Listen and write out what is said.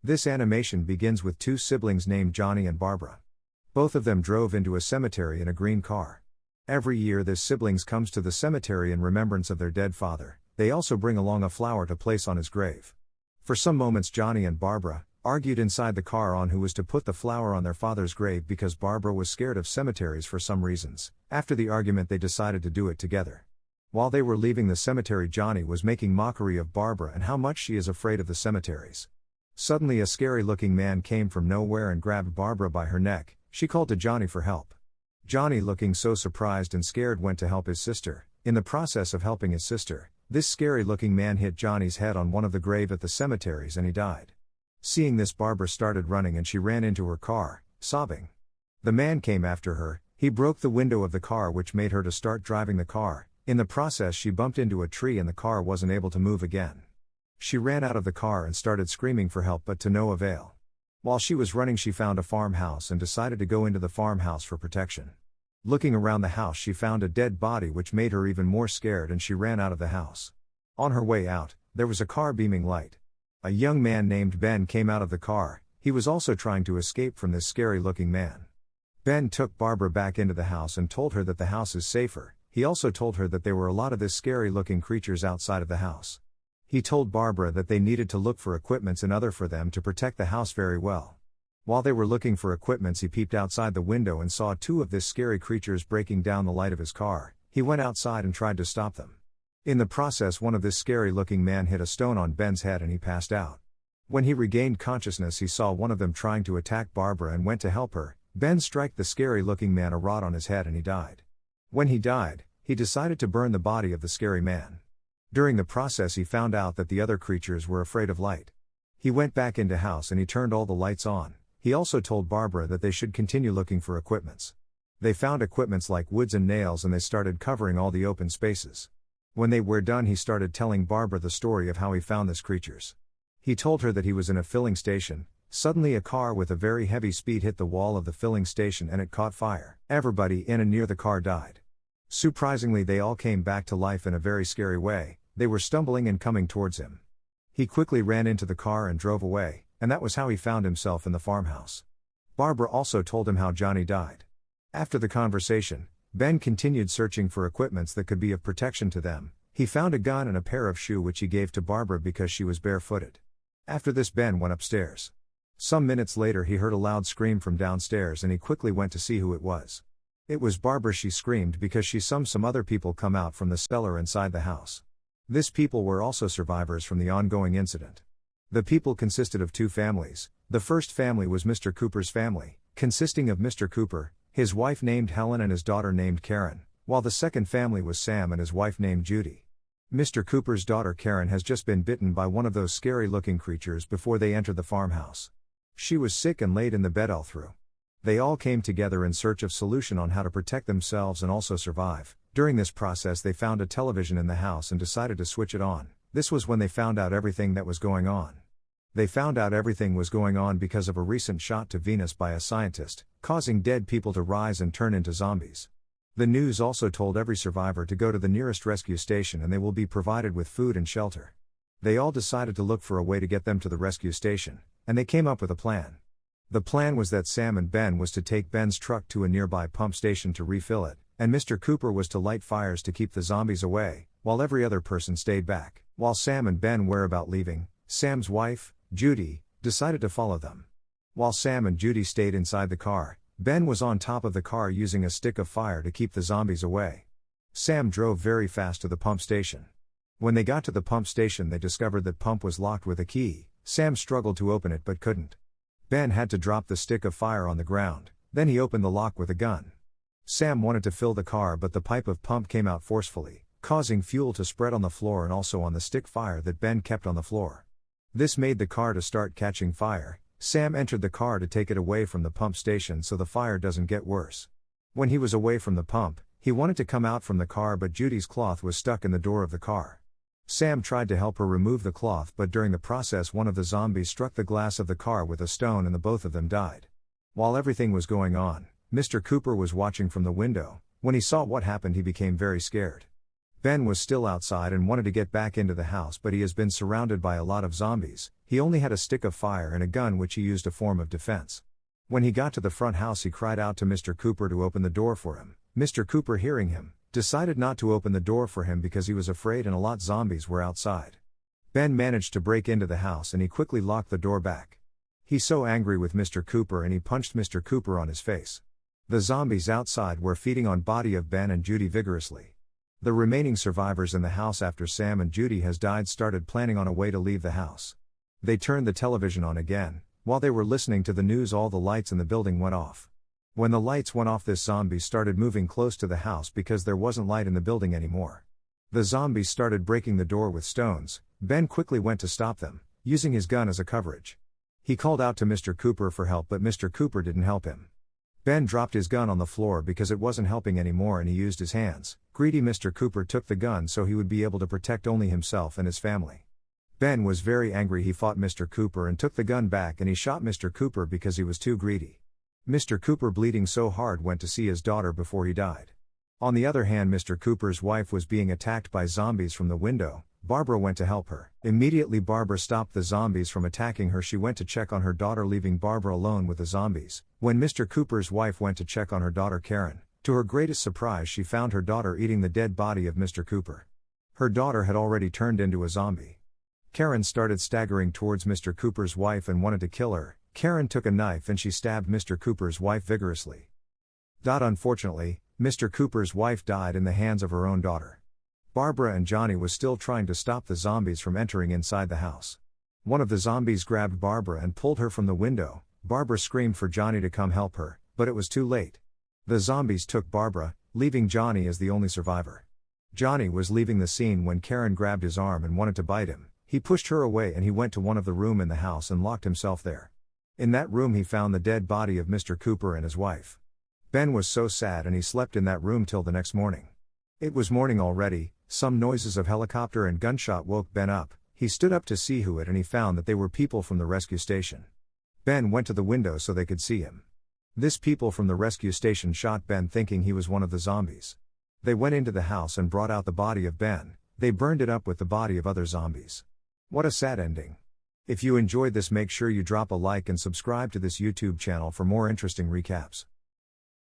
This animation begins with two siblings named Johnny and Barbara. Both of them drove into a cemetery in a green car. Every year this siblings comes to the cemetery in remembrance of their dead father. They also bring along a flower to place on his grave. For some moments Johnny and Barbara argued inside the car on who was to put the flower on their father's grave because Barbara was scared of cemeteries for some reasons. After the argument they decided to do it together. While they were leaving the cemetery, Johnny was making mockery of Barbara and how much she is afraid of the cemeteries. Suddenly a scary-looking man came from nowhere and grabbed Barbara by her neck. She called to Johnny for help. Johnny, looking so surprised and scared, went to help his sister. In the process of helping his sister, this scary-looking man hit Johnny's head on one of the graves at the cemeteries and he died. Seeing this, Barbara started running and she ran into her car, sobbing. The man came after her. He broke the window of the car, which made her to start driving the car. In the process she bumped into a tree and the car wasn't able to move again. She ran out of the car and started screaming for help, but to no avail. While she was running she found a farmhouse and decided to go into the farmhouse for protection. Looking around the house she found a dead body, which made her even more scared, and she ran out of the house. On her way out, there was a car beaming light. A young man named Ben came out of the car. He was also trying to escape from this scary-looking man. Ben took Barbara back into the house and told her that the house is safer. He also told her that there were a lot of this scary-looking creatures outside of the house. He told Barbara that they needed to look for equipments and other for them to protect the house very well. While they were looking for equipments, he peeped outside the window and saw two of this scary creatures breaking down the light of his car. He went outside and tried to stop them. In the process, one of this scary-looking man hit a stone on Ben's head and he passed out. When he regained consciousness, he saw one of them trying to attack Barbara and went to help her. Ben struck the scary-looking man a rod on his head and he died. When he died, he decided to burn the body of the scary man. During the process he found out that the other creatures were afraid of light. He went back into house and he turned all the lights on. He also told Barbara that they should continue looking for equipments. They found equipments like woods and nails and they started covering all the open spaces. When they were done, he started telling Barbara the story of how he found these creatures. He told her that he was in a filling station. Suddenly a car with a very heavy speed hit the wall of the filling station and it caught fire. Everybody in and near the car died. Surprisingly, they all came back to life in a very scary way. They were stumbling and coming towards him. He quickly ran into the car and drove away, and that was how he found himself in the farmhouse. Barbara also told him how Johnny died. After the conversation, Ben continued searching for equipments that could be of protection to them. He found a gun and a pair of shoes which he gave to Barbara because she was barefooted. After this, Ben went upstairs. Some minutes later he heard a loud scream from downstairs and he quickly went to see who it was. It was Barbara. She screamed because she saw some other people come out from the cellar inside the house. These people were also survivors from the ongoing incident. The people consisted of two families. The first family was Mr. Cooper's family, consisting of Mr. Cooper, his wife named Helen and his daughter named Karen, while the second family was Sam and his wife named Judy. Mr. Cooper's daughter Karen has just been bitten by one of those scary-looking creatures before they entered the farmhouse. She was sick and laid in the bed all through. They all came together in search of solution on how to protect themselves and also survive. During this process they found a television in the house and decided to switch it on. This was when they found out everything that was going on. They found out everything was going on because of a recent shot to Venus by a scientist, causing dead people to rise and turn into zombies. The news also told every survivor to go to the nearest rescue station and they will be provided with food and shelter. They all decided to look for a way to get them to the rescue station, and they came up with a plan. The plan was that Sam and Ben was to take Ben's truck to a nearby pump station to refill it, and Mr. Cooper was to light fires to keep the zombies away, while every other person stayed back. While Sam and Ben were about leaving, Sam's wife, Judy, decided to follow them. While Sam and Judy stayed inside the car, Ben was on top of the car using a stick of fire to keep the zombies away. Sam drove very fast to the pump station. When they got to the pump station they discovered that pump was locked with a key. Sam struggled to open it but couldn't. Ben had to drop the stick of fire on the ground, then he opened the lock with a gun. Sam wanted to fill the car but the pipe of pump came out forcefully, causing fuel to spread on the floor and also on the stick fire that Ben kept on the floor. This made the car to start catching fire. Sam entered the car to take it away from the pump station so the fire doesn't get worse. When he was away from the pump, he wanted to come out from the car but Judy's cloth was stuck in the door of the car. Sam tried to help her remove the cloth but during the process one of the zombies struck the glass of the car with a stone and the both of them died. While everything was going on, Mr. Cooper was watching from the window. When he saw what happened he became very scared. Ben was still outside and wanted to get back into the house, but he has been surrounded by a lot of zombies. He only had a stick of fire and a gun, which he used a form of defense. When he got to the front house, he cried out to Mr. Cooper to open the door for him. Mr. Cooper, hearing him, decided not to open the door for him because he was afraid and a lot of zombies were outside. Ben managed to break into the house and he quickly locked the door back. He's so angry with Mr. Cooper and he punched Mr. Cooper on his face. The zombies outside were feeding on body of Ben and Judy vigorously. The remaining survivors in the house after Sam and Judy has died started planning on a way to leave the house. They turned the television on again. While they were listening to the news, all the lights in the building went off. When the lights went off, this zombie started moving close to the house because there wasn't light in the building anymore. The zombies started breaking the door with stones. Ben quickly went to stop them, using his gun as a coverage. He called out to Mr. Cooper for help, but Mr. Cooper didn't help him. Ben dropped his gun on the floor because it wasn't helping anymore and he used his hands. Greedy Mr. Cooper took the gun so he would be able to protect only himself and his family. Ben was very angry. He fought Mr. Cooper and took the gun back, and he shot Mr. Cooper because he was too greedy. Mr. Cooper, bleeding so hard, went to see his daughter before he died. On the other hand, Mr. Cooper's wife was being attacked by zombies from the window. Barbara went to help her. Immediately Barbara stopped the zombies from attacking her. She went to check on her daughter, leaving Barbara alone with the zombies. When Mr. Cooper's wife went to check on her daughter Karen, to her greatest surprise she found her daughter eating the dead body of Mr. Cooper. Her daughter had already turned into a zombie. Karen started staggering towards Mr. Cooper's wife and wanted to kill her. Karen took a knife and she stabbed Mr. Cooper's wife vigorously. Unfortunately, Mr. Cooper's wife died in the hands of her own daughter. Barbara and Johnny was still trying to stop the zombies from entering inside the house. One of the zombies grabbed Barbara and pulled her from the window. Barbara screamed for Johnny to come help her, but it was too late. The zombies took Barbara, leaving Johnny as the only survivor. Johnny was leaving the scene when Karen grabbed his arm and wanted to bite him. He pushed her away and he went to one of the rooms in the house and locked himself there. In that room he found the dead body of Mr. Cooper and his wife. Ben was so sad and he slept in that room till the next morning. It was morning already. Some noises of helicopter and gunshot woke Ben up. He stood up to see who it, and he found that they were people from the rescue station. Ben went to the window so they could see him. This people from the rescue station shot Ben, thinking he was one of the zombies. They went into the house and brought out the body of Ben. They burned it up with the body of other zombies. What a sad ending. If you enjoyed this, make sure you drop a like and subscribe to this YouTube channel for more interesting recaps.